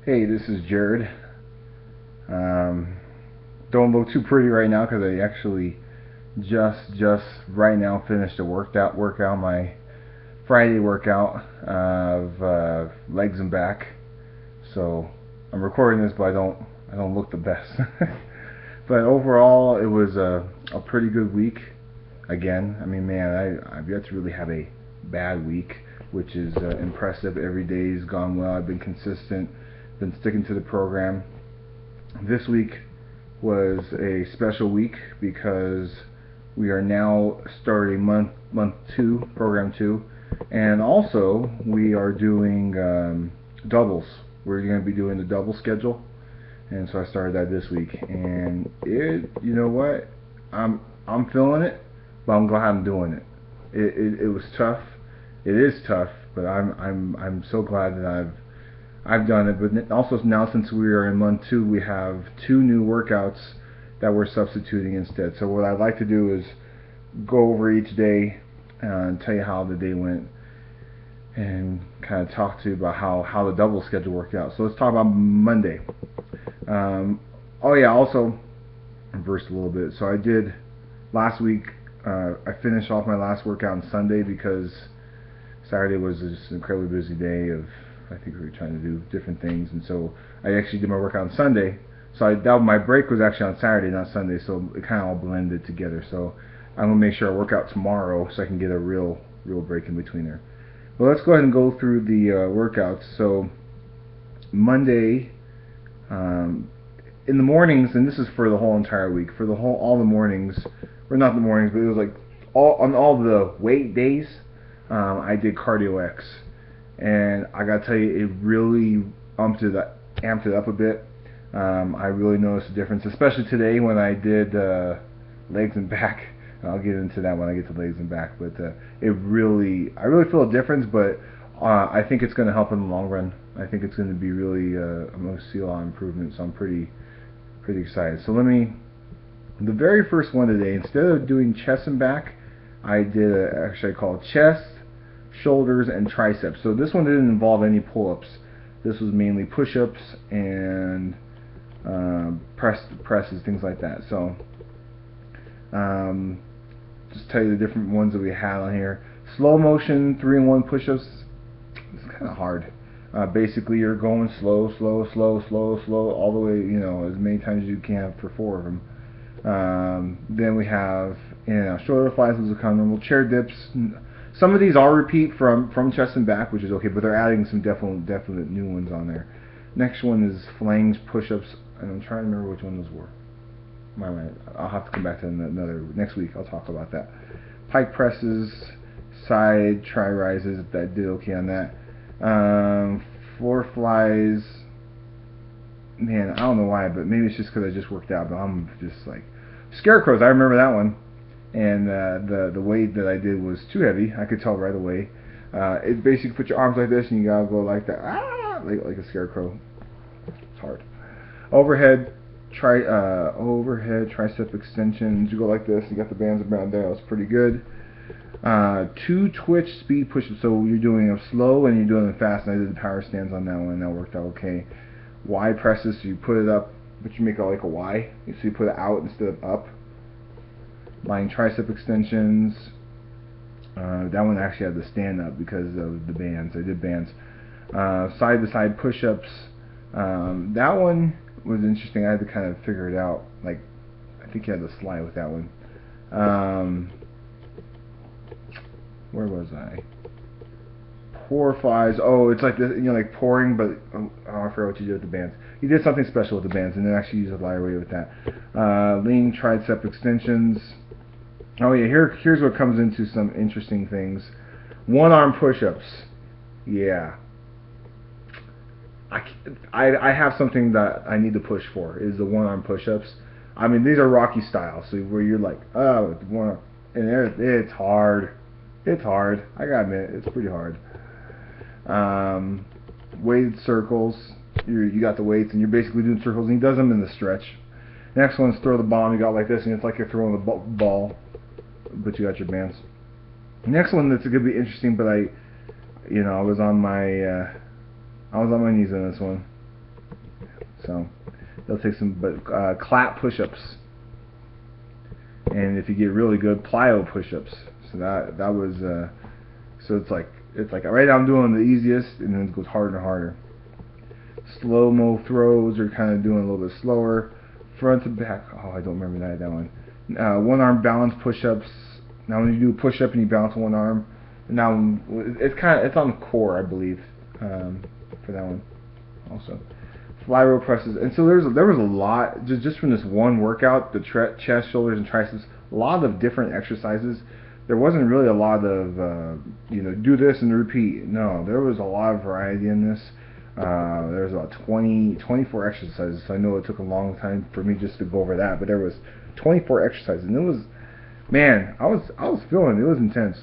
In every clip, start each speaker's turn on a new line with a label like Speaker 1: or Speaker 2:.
Speaker 1: Hey, this is Jared. Don't look too pretty right now because I actually just right now finished a workout, my Friday workout of legs and back. So I'm recording this, but I don't look the best. But overall, it was a pretty good week. Again, I mean, man, I've yet to really have a bad week, which is impressive. Every day's gone well. I've been consistent, been sticking to the program. This week was a special week because we are now starting month 2, program 2, and also we are doing doubles. We're going to be doing the double schedule, and so I started that this week, and you know what, I'm feeling it, but I'm glad I'm doing it. It was tough. It is tough, but I'm so glad that I've done it. But also now, since we are in month 2, we have 2 new workouts that we're substituting instead. So what I'd like to do is go over each day and tell you how the day went, and kind of talk to you about how the double schedule worked out. So let's talk about Monday. Oh yeah, also reversed a little bit. So I did last week. I finished off my last workout on Sunday because Saturday was just an incredibly busy day of, I think we were trying to do different things, and so I actually did my workout on Sunday. So my break was actually on Saturday, not Sunday, so it kind of all blended together. So I'm gonna make sure I work out tomorrow so I can get a real break in between there. Well, let's go ahead and go through the workouts. So Monday, in the mornings, and this is for the whole entire week, for all the mornings, or not the mornings, but it was like on all the weight days, I did cardio X. And I gotta tell you, it really amped it up a bit. I really noticed a difference, especially today when I did legs and back. I'll get into that when I get to legs and back. But I really feel a difference. But I think it's going to help in the long run. I think it's going to be really, I'm going to see a lot of improvement. So I'm pretty excited. So the very first one today, instead of doing chest and back, I did actually I call it chest, shoulders, and triceps. So this one didn't involve any pull-ups. This was mainly push-ups and presses, things like that. So just tell you the different ones that we had on here. Slow motion 3-in-1 push-ups. It's kind of hard. Basically, you're going slow all the way, you know, as many times as you can for 4 of them. Then we have shoulder flies, those are kind of normal. Chair dips. Some of these are repeat from chest and back, which is okay, but they're adding some definite new ones on there. Next one is flange push-ups, and I'm trying to remember which one those were. I'll have to come back to next week. I'll talk about that. Pike presses, side tri rises. That did okay on that. Floor flies. Man, I don't know why, but maybe it's just because I just worked out. But I'm just like scarecrows. I remember that one. And the weight that I did was too heavy. I could tell right away. It basically put your arms like this, and you gotta go like that, like a scarecrow. It's hard. Overhead tricep extensions. You go like this. You got the bands around there. That's pretty good. 2 twitch speed pushes. So you're doing them slow and you're doing them fast. And I did the power stands on that one, and that worked out okay. Y presses. So you put it up, but you make it like a Y. So you put it out instead of up. Lying tricep extensions. That one actually had to stand up because of the bands. I did bands. Side to side push-ups. That one was interesting. I had to kind of figure it out. Like, I think you had to slide with that one. Where was I? Pour flies. Oh, it's like this, you know, like pouring, but I forgot what you did with the bands. You did something special with the bands, and then actually used a lighter weight with that. Lean tricep extensions. Oh yeah, here's what comes into some interesting things. 1-arm push-ups. Yeah. I have something that I need to push for, is the 1-arm push-ups. I mean, these are Rocky style, so where you're like, oh, and it's hard. It's hard. I gotta admit, it's pretty hard. Weighted circles. You got the weights, and you're basically doing circles, and he does them in the stretch. Next one is throw the bomb. You got like this, and it's like you're throwing the ball, but you got your bands. Next one that's going to be interesting, but I was on my knees on this one. So they'll take some, but clap push-ups, and if you get really good, plyo push-ups. So that was so it's like right now I'm doing the easiest, and then it goes harder and harder. Slow-mo throws are kind of doing a little bit slower. Front to back. Oh, I don't remember that one. One arm balance push-ups. Now when you do a push-up and you balance one arm, now it's on the core, I believe, for that one also. Fly row presses, and so there was a lot just from this one workout. The chest, shoulders, and triceps. A lot of different exercises. There wasn't really a lot of do this and repeat. No, there was a lot of variety in this. There was about 24 exercises. So I know it took a long time for me just to go over that, but there was 24 exercises, and it was, man, I was feeling it. It was intense.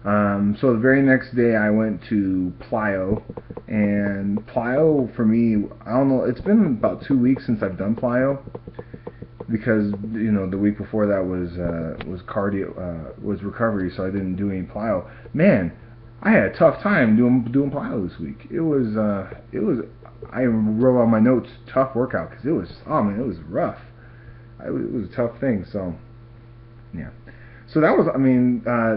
Speaker 1: So the very next day I went to Plyo, and Plyo for me, I don't know, it's been about 2 weeks since I've done Plyo, because the week before that was cardio, was recovery, so I didn't do any Plyo. Man, I had a tough time doing Plyo this week. It was I wrote on my notes, tough workout, because it was rough. It was a tough thing. So yeah. So that was,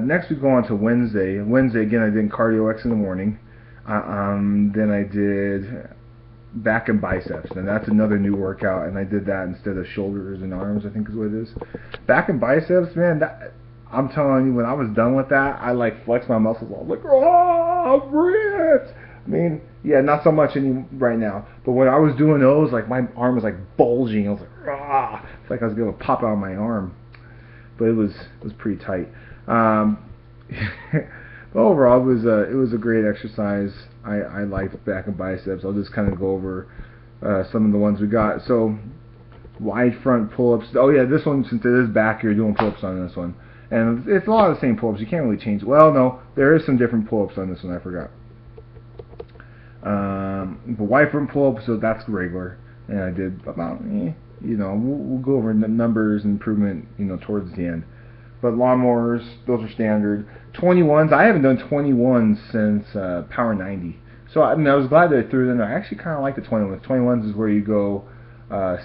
Speaker 1: next we go on to Wednesday. Wednesday, again, I did cardio X in the morning. Then I did back and biceps, and that's another new workout, and I did that instead of shoulders and arms, I think is what it is. Back and biceps, man, I'm telling you, when I was done with that, I flexed my muscles. I was like, oh, I'm ripped. Yeah, not so much right now, but when I was doing those, my arm was bulging. I was like, ah, it's like I was going to pop out my arm. But it was pretty tight. But overall, it was a great exercise. I liked back and biceps. I'll just kind of go over some of the ones we got. So wide front pull-ups. Oh yeah, this one, since it is back, you're doing pull-ups on this one, and it's a lot of the same pull-ups. You can't really change. Well, no, there is some different pull-ups on this one. I forgot. But wide front pull-ups, so that's regular, and I did about. We'll go over numbers and improvement, towards the end. But lawnmowers, those are standard. 21s, I haven't done 21s since Power 90. So I was glad that I threw it in there. I actually kind of like the 21s. 21s is where you go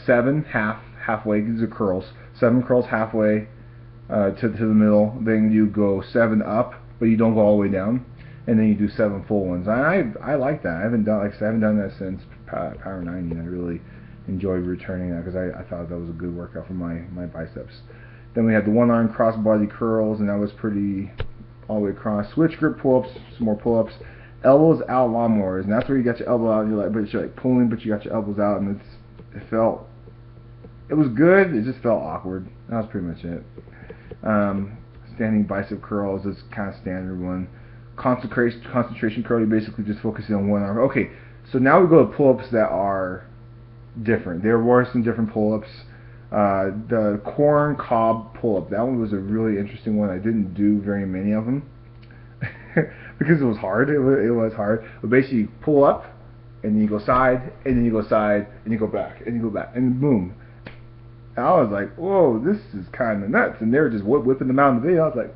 Speaker 1: 7 halfway. These are curls. 7 curls halfway to the middle. Then you go 7 up, but you don't go all the way down. And then you do 7 full ones. I like that. I haven't done that since Power 90. I really enjoyed returning that because I thought that was a good workout for my biceps. Then we had the one arm crossbody curls, and that was pretty all the way across. Switch grip pull-ups, some more pull-ups. Elbows out lawnmowers, and that's where you got your elbow out, and you're pulling, but you got your elbows out, and it was good. It just felt awkward. That was pretty much it. Standing bicep curls is kind of standard one. Concentration curl, you basically just focusing on one arm. Okay, so now we go to pull-ups that are different. There were some different pull-ups. The corn cob pull-up, that one was a really interesting one. I didn't do very many of them because it was hard. It was hard. But basically, you pull up, and then you go side, and then you go side, and you go back, and you go back, and boom. And I was like, whoa, this is kind of nuts. And they were just whipping them out in the video. I was like,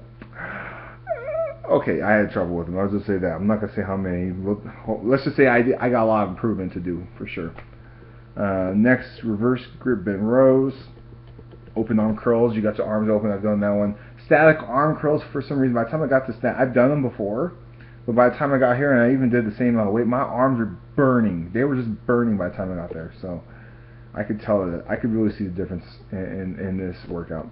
Speaker 1: okay, I had trouble with them. I'll just say that. I'm not going to say how many. Let's just say I got a lot of improvement to do, for sure. Next, reverse grip bent rows, open arm curls. You got your arms open. I've done that one. Static arm curls. For some reason, by the time I got to I've done them before, but by the time I got here, and I even did the same amount of weight, my arms were burning. They were just burning by the time I got there. So I could tell that I could really see the difference in this workout.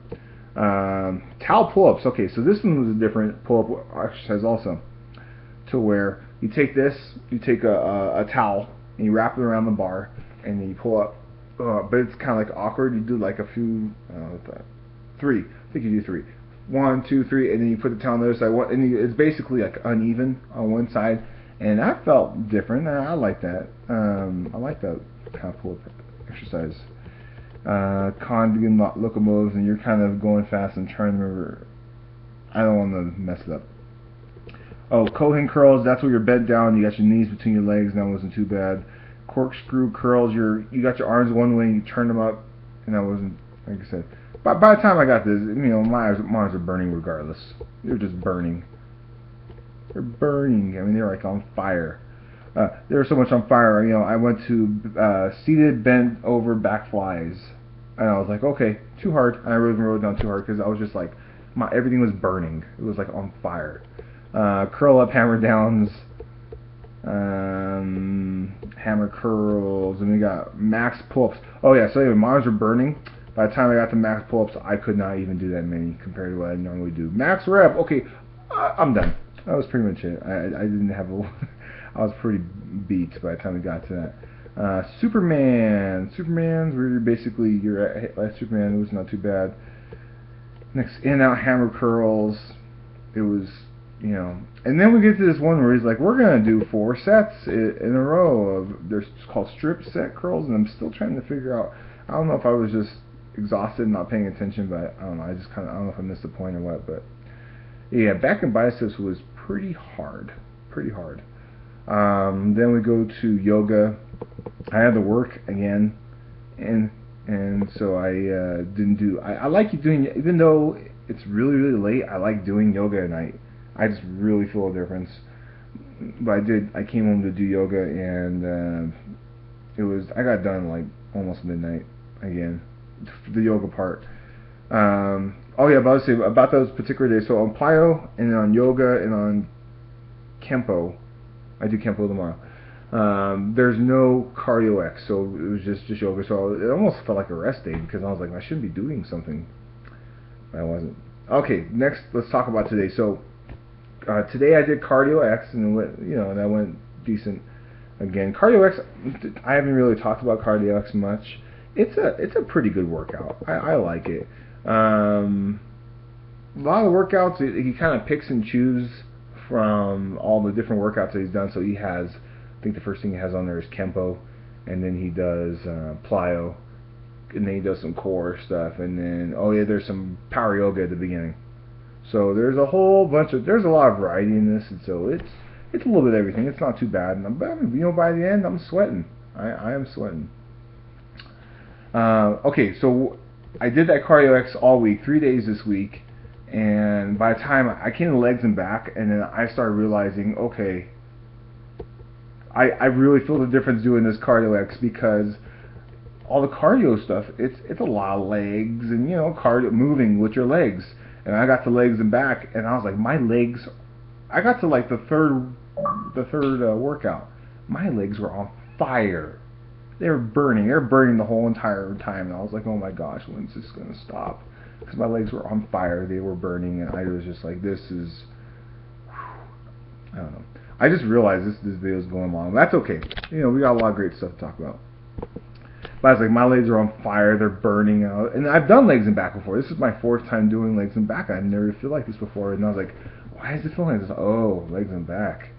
Speaker 1: Towel pull-ups. Okay, so this one was a different pull-up exercise also, to where you take a towel and you wrap it around the bar, and then you pull up, but it's kind of awkward. You do a few, 3. I think you do 3. 1, 2, 3, and then you put the towel on the other side. And it's basically uneven on one side, and that felt different. I like that. I like that kind of pull-up exercise. Conjugate locomotives, and you're kind of going fast and trying to remember. I don't want to mess it up. Oh, Cohen curls. That's where you're bent down. You got your knees between your legs. That wasn't too bad. Corkscrew curls. You got your arms one way and you turn them up, and that wasn't, like I said. By the time I got this, my arms are burning regardless. They're just burning. They're burning. They're on fire. They were so much on fire. You know, I went to seated, bent over back flies, and I was like, okay, too hard. And I wrote down too hard because I was just like, everything was burning. It was like on fire. Curl up, hammer downs, hammer curls, and we got max pull-ups. Oh yeah, so anyway, mine were burning. By the time I got to max pull-ups, I could not even do that many compared to what I normally do. Max rep, okay, I'm done. That was pretty much it. I didn't have a I was pretty beat by the time we got to that. Superman's where basically you're at like Superman. It was not too bad. Next, in and out hammer curls. It was, you know, and then we get to this one where he's like, we're gonna do 4 sets in a row of, they're called strip set curls, and I'm still trying to figure out. I don't know if I was just exhausted and not paying attention, but I don't know. I don't know if I missed the point or what, but yeah, back and biceps was pretty hard. Then we go to yoga. I had to work again, and so I didn't do. I like doing, even though it's really late. I like doing yoga at night. I just really feel a difference. But I came home to do yoga, and I got done like almost midnight again. The yoga part. Oh yeah, but I was saying about those particular days. So on Plyo and on yoga and on Kempo, I do Kempo tomorrow. There's no cardio X, so it was just yoga. So it almost felt like a rest day because I was like, I shouldn't be doing something. But I wasn't. Okay, next let's talk about today. So today I did cardio X, and that went decent. Again, cardio X, I haven't really talked about cardio X much. It's a pretty good workout. I like it. A lot of workouts, he kind of picks and chooses from all the different workouts that he's done. So he has, I think the first thing he has on there is Kempo, and then he does Plyo, and then he does some core stuff, and then there's some power yoga at the beginning. So there's a whole bunch of, there's a lot of variety in this, and so it's a little bit of everything. It's not too bad, and by the end I'm sweating. I am sweating. Okay, so I did that cardio X all week, 3 days this week, and by the time I came to legs and back, and then I started realizing, okay, I really feel the difference doing this cardio X because all the cardio stuff, it's a lot of legs and cardio, moving with your legs, and I got to legs and back, and I was like, my legs, I got to like the third workout, my legs were on fire. They were burning the whole entire time, and I was like, oh my gosh, when's this going to stop? Because my legs were on fire, they were burning, and I was just like, this is, I don't know. I just realized this video is going long. That's okay. We got a lot of great stuff to talk about. But I was like, my legs are on fire, they're burning out. And I've done legs and back before. This is my 4th time doing legs and back. I've never felt like this before. And I was like, why is it feeling like this? Oh, legs and back.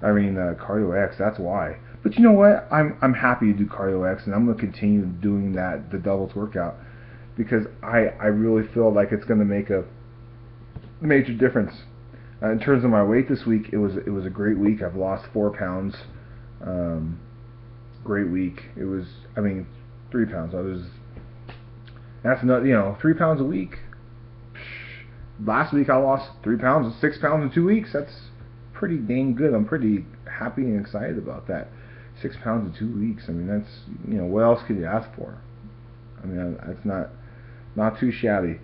Speaker 1: I mean, cardio X, that's why. But you know what? I'm happy to do cardio X, and I'm going to continue doing that, the doubles workout, because I really feel like it's going to make a major difference. In terms of my weight this week, it was a great week. I've lost 4 pounds. Great week. It was, 3 pounds. That's not, 3 pounds a week. Last week I lost 3 pounds, 6 pounds in 2 weeks. That's pretty dang good. I'm pretty happy and excited about that. 6 pounds in 2 weeks. That's, what else could you ask for? That's not too shabby.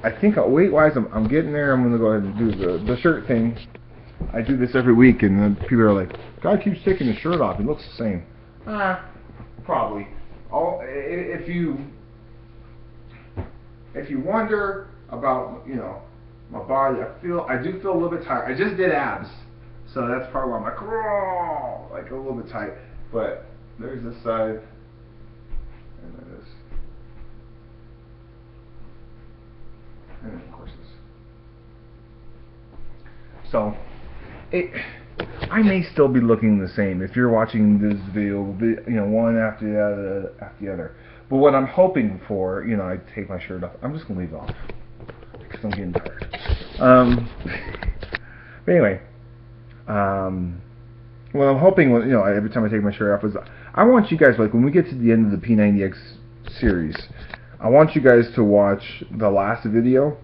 Speaker 1: I think weight-wise, I'm getting there. I'm gonna go ahead and do the shirt thing. I do this every week, and then people are like, "God keeps taking his shirt off. It looks the same." Probably. If you wonder about my body, I do feel a little bit tired. I just did abs, so that's part why I'm like a little bit tight. But there's this side, and then this. And then of course this. So, I may still be looking the same if you're watching this video, one after the other. But what I'm hoping for, I take my shirt off. I'm just gonna leave it off because I'm getting tired. But anyway, what I'm hoping, every time I take my shirt off is, I want you guys, like when we get to the end of the p90x series, I want you guys to watch the last video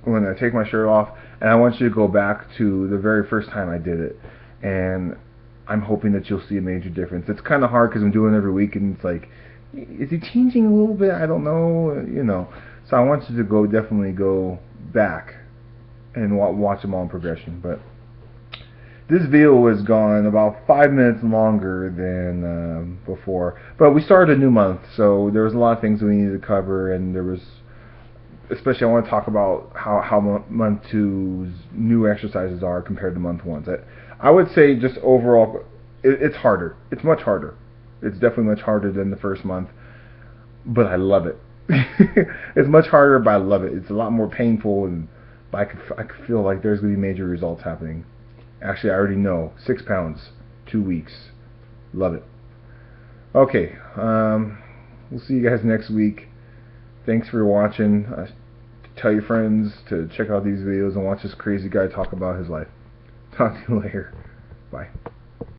Speaker 1: when I take my shirt off, and I want you to go back to the very first time I did it, and I'm hoping that you'll see a major difference. It's kind of hard because I'm doing it every week, and it's like, is he changing a little bit? I don't know, you know. So I want you to definitely go back and watch them all in progression. But this video has gone about 5 minutes longer than before. But we started a new month, so there was a lot of things we needed to cover, and there was, especially I want to talk about how month 2's new exercises are compared to month 1's. I would say just overall, it's harder. It's much harder. It's definitely much harder than the first month, but I love it. It's much harder, but I love it. It's a lot more painful, but I could feel like there's going to be major results happening. Actually, I already know. 6 pounds, 2 weeks. Love it. Okay, we'll see you guys next week. Thanks for watching. Tell your friends to check out these videos and watch this crazy guy talk about his life. Talk to you later. Bye.